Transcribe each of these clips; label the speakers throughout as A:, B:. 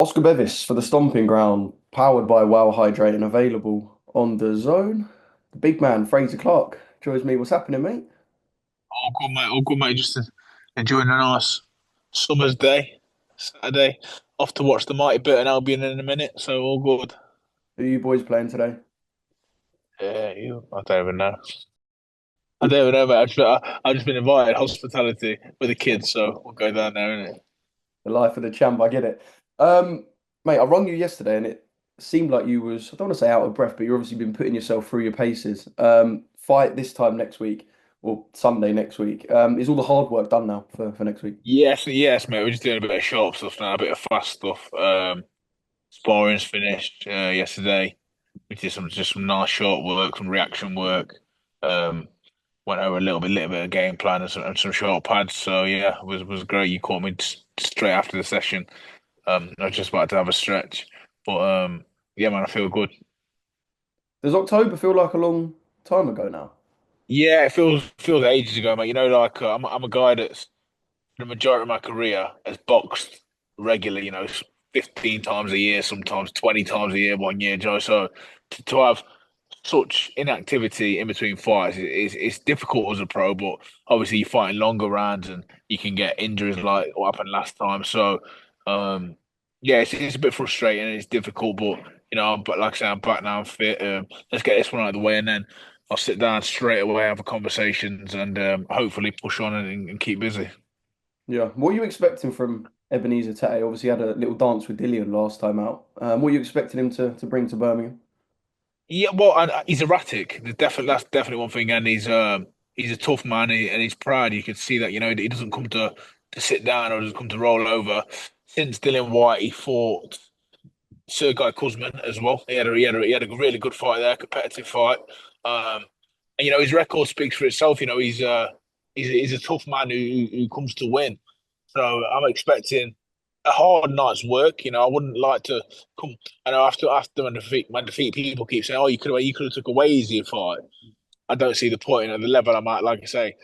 A: Oscar Bevis for the Stomping Ground, powered by Wow Hydrate and available on the Zone. The big man, Frazer Clarke, joins me. What's happening, mate?
B: All good, mate. All good, mate. Just enjoying a nice summer's day, Saturday. Off to watch the mighty Burton Albion in a minute, so all good.
A: Who are you boys playing today?
B: Yeah, I don't even know. I don't even know, mate. I've just been invited hospitality with the kids, so we'll go down there, innit?
A: The life of the champ, I get it. Mate, I rung you yesterday and it seemed like you was, I don't want to say out of breath, but you've obviously been putting yourself through your paces. Fight this time next week, or Sunday next week. Is all the hard work done now for next week?
B: Yes, mate. We're just doing a bit of sharp stuff now, a bit of fast stuff. Sparring's finished yesterday. We did some nice short work, some reaction work. Um, Went over a little bit of game plan and some short pads. So yeah, it was great. You caught me straight after the session. I was just about to have a stretch, but yeah, man, I feel good.
A: Does October feel like a long time ago now?
B: Yeah, it feels ages ago, mate. Like I'm a guy that's the majority of my career has boxed regularly. 15 times a year, sometimes 20 times a year, 1 year, Joe. So to have such inactivity in between fights it's difficult as a pro, but obviously you're fighting longer rounds and you can get injuries like what happened last time. So, um, yeah, it's a bit frustrating and it's difficult, but like I say, I'm back now. I'm fit. Let's get this one out of the way, and then I'll sit down straight away, have a conversations, and hopefully push on and keep busy.
A: Yeah. What are you expecting from Ebenezer Tate? Obviously, had a little dance with Dillian last time out. What are you expecting him to bring to Birmingham?
B: Yeah, well, and he's erratic. That's definitely one thing, and he's a tough man, and he's proud. You can see that, he doesn't come to sit down or doesn't come to roll over. Since Dylan White, he fought Sergei Kuzmin as well. He had a really good fight there, competitive fight. Um, and his record speaks for itself. He's a tough man who comes to win. So I'm expecting a hard night's work. I wouldn't like to come. I know after my defeat, people keep saying, "Oh, you could have took a way easier fight." I don't see the point. The level I'm at, like I say,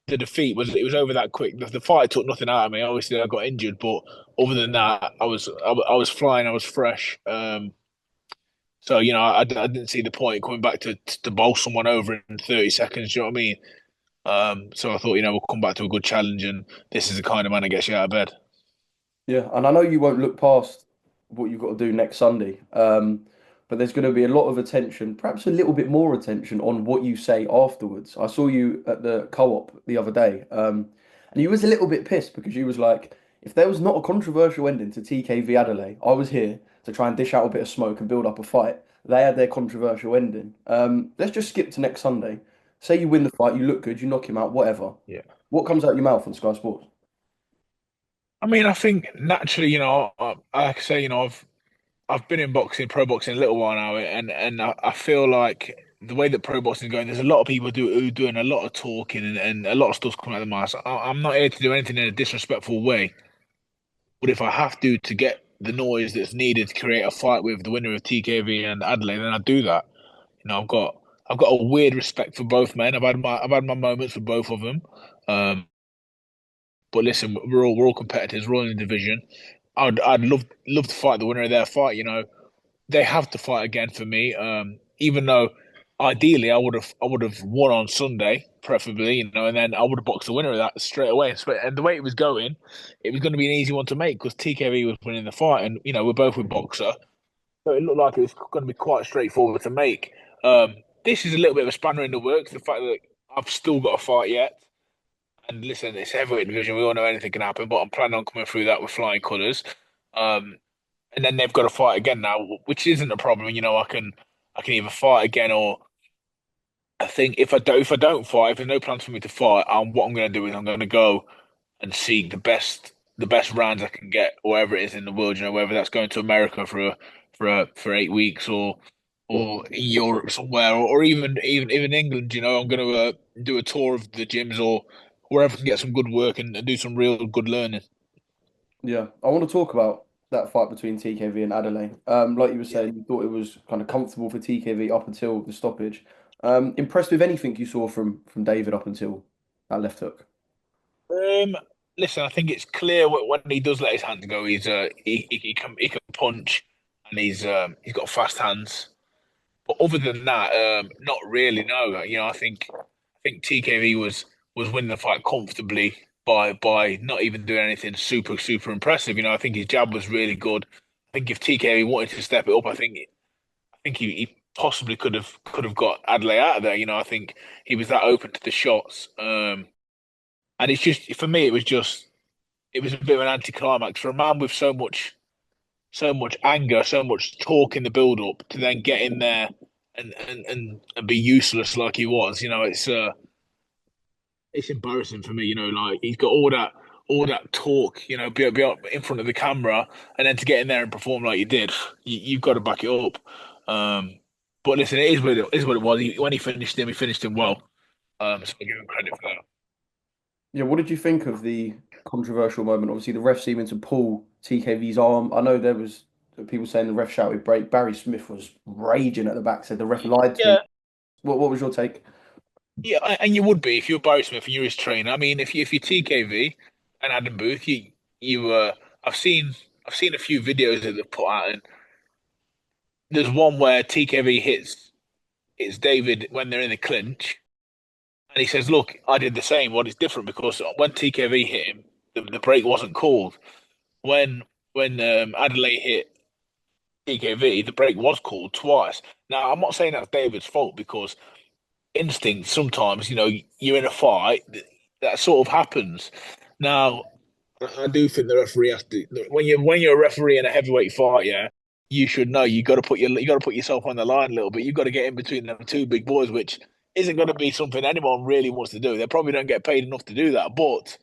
B: the defeat was over that quick. The fight took nothing out of me. Obviously, I got injured, but other than that, I was flying. I was fresh. So I didn't see the point coming back to bowl someone over in 30 seconds. Do you know what I mean? So I thought, we'll come back to a good challenge, and this is the kind of man that gets you out of bed.
A: Yeah, and I know you won't look past what you've got to do next Sunday, but there's going to be a lot of attention, perhaps a little bit more attention on what you say afterwards. I saw you at the co-op the other day, and you was a little bit pissed because you was like, if there was not a controversial ending to TKV Adelaide, I was here to try and dish out a bit of smoke and build up a fight. They had their controversial ending. Let's just skip to next Sunday. Say you win the fight, you look good, you knock him out, whatever.
B: Yeah.
A: What comes out your mouth on Sky Sports?
B: I mean, I think naturally, like I say, I've been in boxing, pro boxing a little while now, and I feel like the way that pro boxing is going, there's a lot of people who doing a lot of talking and a lot of stuff's coming out of the mouth. So I'm not here to do anything in a disrespectful way, but if I have to get the noise that's needed to create a fight with the winner of TKV and Adelaide, then I do that. I've got a weird respect for both men. I've had my moments with both of them. Um, but listen, we're all competitors. We're all in the division. I'd love to fight the winner of their fight. They have to fight again for me. Even though ideally I would have won on Sunday, preferably, and then I would have boxed the winner of that straight away. And the way it was going, it was going to be an easy one to make because TKV was winning the fight, and we're both with boxer, so it looked like it was going to be quite straightforward to make. This is a little bit of a spanner in the works. The fact that I've still got a fight yet. And listen, it's heavyweight division. We all know anything can happen, but I'm planning on coming through that with flying colours. Um, and then they've got to fight again now, which isn't a problem. I can either fight again, or I think if I don't fight, if there's no plans for me to fight, what I'm going to do is I'm going to go and seek the best rounds I can get wherever it is in the world. Whether that's going to America for 8 weeks, or in Europe somewhere, or even England. I'm going to do a tour of the gyms or wherever I can get some good work and do some real good learning.
A: Yeah, I want to talk about that fight between TKV and Adelaide. Like you were
B: Yeah.
A: saying, you thought it was kind of comfortable for TKV up until the stoppage. Impressed with anything you saw from David up until that left hook?
B: listen, I think it's clear when he does let his hands go, he can punch, and he's got fast hands. But other than that, not really. No, I think TKV was winning the fight comfortably by not even doing anything super impressive. I think his jab was really good. I think if TKV wanted to step it up, I think he possibly could have got Adelaide out of there. I think he was that open to the shots. And it's just for me, it was a bit of an anticlimax for a man with so much anger, so much talk in the build up to then get in there and be useless like he was. It's embarrassing for me. Like he's got all that talk. Be up in front of the camera, and then to get in there and perform like you did, you've got to back it up. Um, but listen, it is what it was. When he finished him well. So I give him credit for that.
A: Yeah, what did you think of the controversial moment? Obviously, the ref seeming to pull TKV's arm. I know there was people saying the ref shouted break. Barry Smith was raging at the back, said the ref lied to him.
B: Yeah,
A: What was your take?
B: yeah, and you would be if you're Barry Smith and you're his trainer. I mean, if you're TKV and Adam Booth, you I've seen a few videos that they've put out, and there's one where TKV hits David when they're in the clinch, and he says, "Look, I did the same. Well, it's different because when TKV hit him, the break wasn't called. When Adelaide hit TKV, the break was called twice. Now, I'm not saying that's David's fault because instinct sometimes, you're in a fight, that sort of happens. Now, I do think the referee has to when you're a referee in a heavyweight fight, yeah, you should know you got to put yourself on the line a little bit. You've got to get in between them two big boys, which isn't going to be something anyone really wants to do. They probably don't get paid enough to do that, but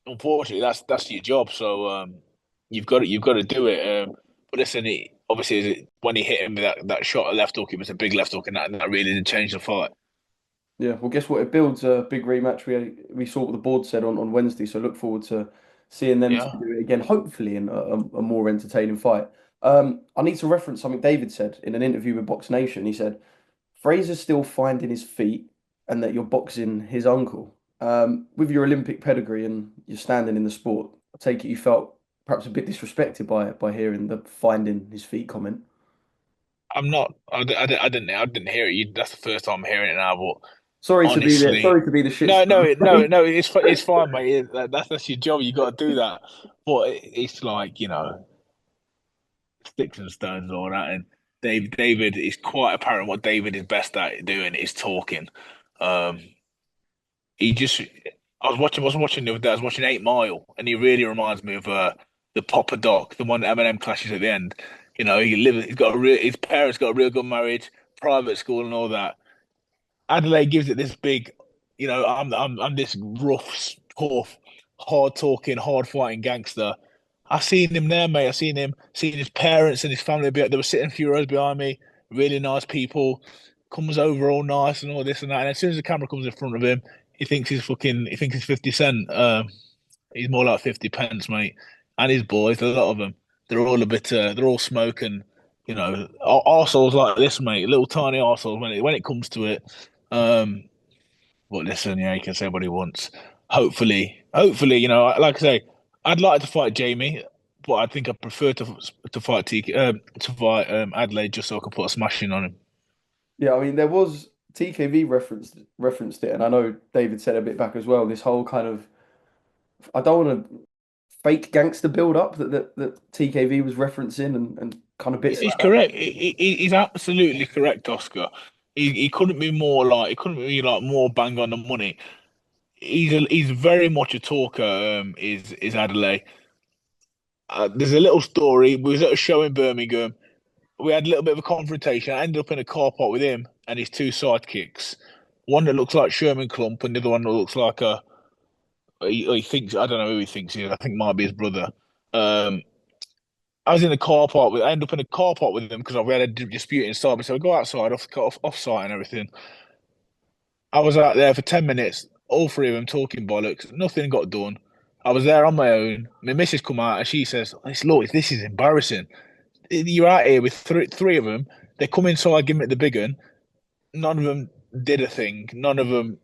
B: unfortunately, that's your job. So you've got to do it. But listen, obviously when he hit him with that shot, a left hook, it was a big left hook, and that really did change the fight.
A: Yeah, well, guess what? It builds a big rematch. We saw what the board said on Wednesday, so look forward to seeing them to
B: Yeah.
A: do it again, hopefully in a more entertaining fight. I need to reference something David said in an interview with Box Nation. He said Frazer's still finding his feet, and that you're boxing his uncle. With your Olympic pedigree and your standing in the sport, I take it you felt perhaps a bit disrespected by hearing the finding his feet comment.
B: I'm not. I didn't hear it. That's the first time I'm hearing it now. But
A: Sorry
B: honestly,
A: to be the shit
B: no,
A: stirrer.
B: no, no, no. It's fine, mate. That's your job. You got to do that. But it's like sticks and stones and all that. And David is quite apparent what David is best at doing is talking. Um, he just. I was watching the other day. I was watching 8 Mile, and he really reminds me of the Papa Doc, the one that Eminem clashes at the end. His parents got a real good marriage, private school, and all that. Adelaide gives it this big, I'm this rough, tough, hard talking, hard fighting gangster. I seen him there, mate. I seen his parents and his family. They were sitting a few rows behind me. Really nice people. Comes over all nice and all this and that. And as soon as the camera comes in front of him, he thinks he's 50 Cent. He's more like 50 pence, mate. And his boys, a lot of them, they're all a bit, they're all smoking, arseholes like this, mate. Little tiny arseholes when it comes to it. Um, but listen, yeah, he can say what he wants. Hopefully, like I say, I'd like to fight Jeamie, but I think I prefer to fight Adelaide just so I can put a smashing on him.
A: Yeah, I mean there was TKV referenced it, and I know David said a bit back as well. This whole kind of I don't want to fake gangster build up that TKV was referencing and kind of bits
B: He's
A: like that.
B: correct. He's absolutely correct, Oscar. He couldn't be more like he couldn't be like more bang on the money. He's very much a talker. Is Adelaide. There's a little story. We was at a show in Birmingham. We had a little bit of a confrontation. I ended up in a car park with him and his two sidekicks. One that looks like Sherman Clump, and the other one that looks like he thinks I don't know who he thinks he is. I think it might be his brother. Um, I was in the car park with. I ended up in a car park with him because we had a dispute inside. So I go outside, off site and everything. I was out there for 10 minutes, all three of them talking bollocks. Nothing got done. I was there on my own. My missus come out and she says, "Look, this is embarrassing. You're out here with three of them. They come inside, give me the big one. None of them did a thing. None of them.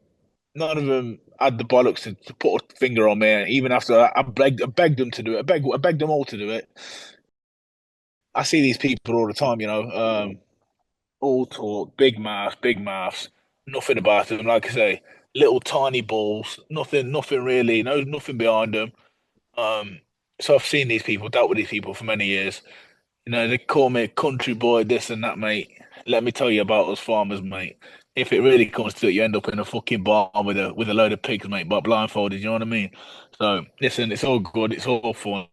B: none of them had the bollocks to put a finger on me. And even after I begged them to do it. I begged them all to do it. I see these people all the time, all talk, big mouths, nothing about them. Like I say, little tiny balls, nothing really, nothing behind them. Um, so I've seen these people, dealt with these people for many years. They call me country boy, this and that, mate. Let me tell you about us farmers, mate. If it really comes to it, you end up in a fucking barn with a load of pigs, mate, but blindfolded. You know what I mean? So listen, it's all good, it's all fun.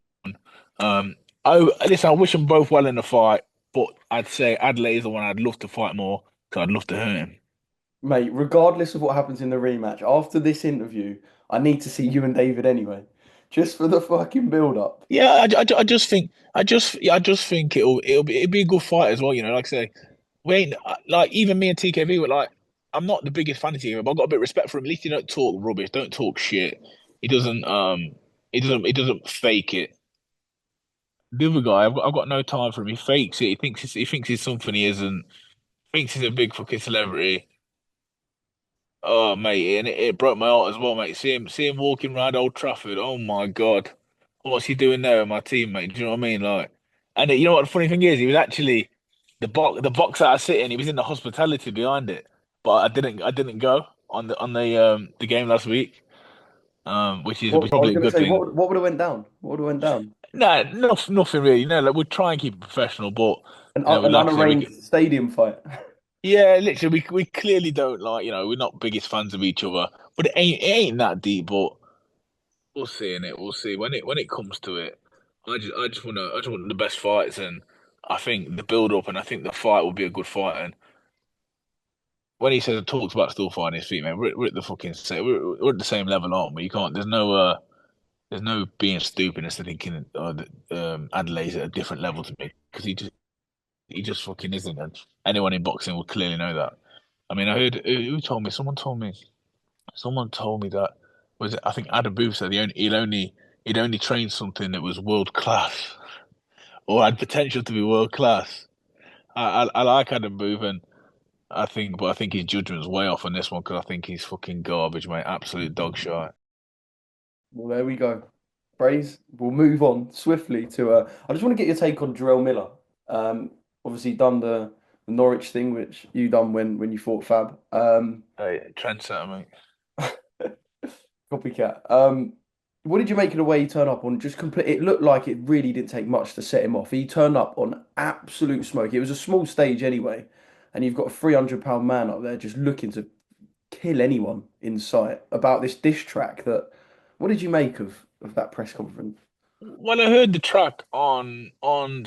B: Um, listen, I wish them both well in the fight, but I'd say Adelaide is the one I'd love to fight more because I'd love to hurt him.
A: Mate, regardless of what happens in the rematch, after this interview, I need to see you and David anyway. Just for the fucking build up.
B: Yeah, I just think I just think it'll be a good fight as well. Like I say, we ain't like even me and TKV were like, I'm not the biggest fan of TKV, but I've got a bit of respect for him. At least he don't talk rubbish, don't talk shit. He doesn't he doesn't fake it. The other guy, I've got no time for him. He fakes it. He thinks he's something he isn't. Thinks he's a big fucking celebrity. Oh mate, and it broke my heart as well, mate. See him walking around Old Trafford. Oh my God, what's he doing there with my teammate? Do you know what I mean? Like, and you know what the funny thing is, he was actually the box that I sit in. He was in the hospitality behind it, but I didn't go on the game last week, which
A: What I was
B: probably a
A: gonna
B: good
A: say,
B: thing.
A: what would have went down? What would have went down?
B: No, nothing really. Like we try and keep it professional, but we
A: An
B: like I say,
A: unarranged stadium fight.
B: yeah, literally, we clearly don't like, we're not biggest fans of each other, but it ain't that deep, but. We'll see in it. We'll see when it comes to it. I just want the best fights, and I think the build up, and I think the fight will be a good fight. And when he says talks about still fighting his feet, man, we're at the fucking same. We're at the same level, aren't we? You can't. There's no being stupid and thinking that Adelaide's at a different level to me because he just fucking isn't. And anyone in boxing will clearly know that. I mean, I heard who told me. Someone told me that was it, I think Adam Booth said he'd only trained something that was world class or had potential to be world class. I like Adam Booth and but I think his judgment's way off on this one because I think he's fucking garbage, mate. Absolute dog shit.
A: Well, there we go. Praise. We'll move on swiftly to I just want to get your take on Jarrell Miller. Um, Obviously done the Norwich thing, which you done when you fought Fab.
B: Hey, trendsetter, mate.
A: Copycat. What did you make of the way he turned up on just complete? It looked like it really didn't take much to set him off. He turned up on absolute smoke. It was a small stage anyway, and you've got a £300 man up there just looking to kill anyone in sight about this dish track. That what did you make of that press conference?
B: Well, I heard the track on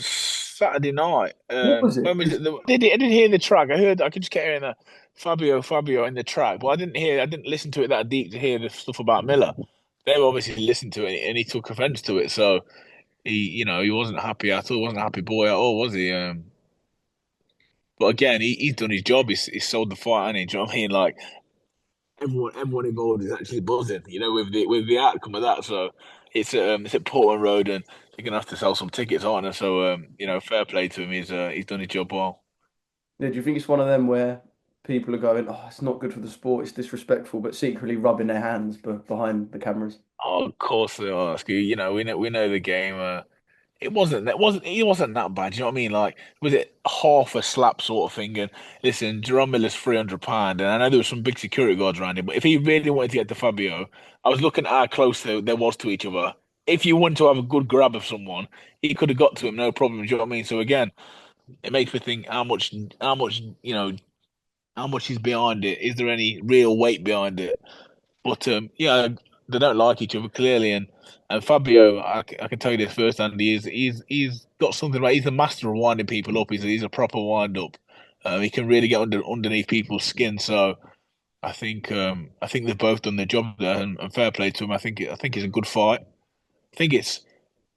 B: Saturday night.
A: What was it?
B: When was it? I didn't hear the track. I could just get hearing the Fabio in the track, but I didn't listen to it that deep to hear the stuff about Miller. They were obviously listened to it, and he took offense to it. So he wasn't happy at all. Wasn't a happy boy at all, was he? But again, he's done his job. He's sold the fight, and do you know what I mean? Like everyone involved is actually buzzing, with the outcome of that. So it's at Portland Road, and they're gonna have to sell some tickets, aren't they? So fair play to him. He's done his job well.
A: Yeah, do you think it's one of them where people are going, "Oh, it's not good for the sport, it's disrespectful," but secretly rubbing their hands behind the cameras?
B: Oh, of course they are. Stu. We know the game. It wasn't that bad. You know what I mean? Like, was it half a slap sort of thing? And listen, Jerome Miller's £300, and I know there was some big security guards around him. But if he really wanted to get to Fabio, I was looking at how close there was to each other. If you want to have a good grab of someone, he could have got to him, no problem. Do you know what I mean? So again, it makes me think how much is behind it. Is there any real weight behind it? But yeah, they don't like each other clearly, and Fabio, I can tell you this firsthand. He's got something right. He's the master of winding people up. He's a proper wind up. He can really get underneath people's skin. So I think they've both done their job there, and fair play to him. I think it's a good fight. I think it's.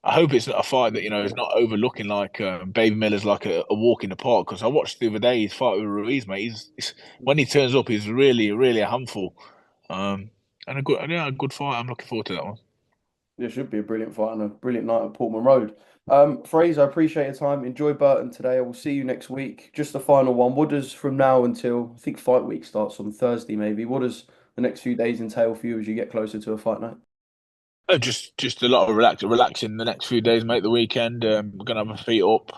B: I hope it's not a fight that is not overlooking like Baby Miller's like a walk in the park. Because I watched the other day his fight with Ruiz, mate. When he turns up, he's really really a handful. Um, and a good fight. I'm looking forward to that one.
A: It should be a brilliant fight and a brilliant night at Portman Road. Fraser, I appreciate your time. Enjoy Burton today. I will see you next week. Just the final one. What does from now until I think fight week starts on Thursday, maybe? the next few days entail for you as you get closer to a fight night?
B: Just a lot of relaxing the next few days, mate. The weekend, we're gonna have my feet up,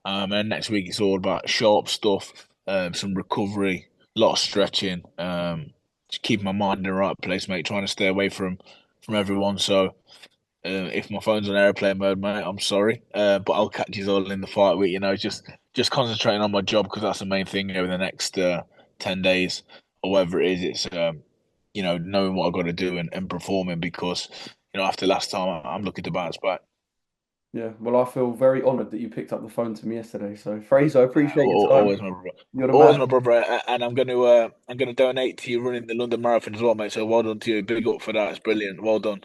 B: and next week it's all about sharp stuff, some recovery, a lot of stretching, just keeping my mind in the right place, mate. Trying to stay away from everyone. So, if my phone's on airplane mode, mate, I'm sorry, but I'll catch you all in the fight week. Just concentrating on my job because that's the main thing over the next 10 days or whatever it is. It's knowing what I've got to do and performing because after last time, I'm looking to bounce back.
A: Yeah, well, I feel very honoured that you picked up the phone to me yesterday. So, Fraser, I appreciate your time.
B: Always my brother.
A: You're the
B: Always
A: man.
B: my brother, and I'm gonna donate to you running the London Marathon as well, mate. So well done to you. Big up for that. It's brilliant. Well done.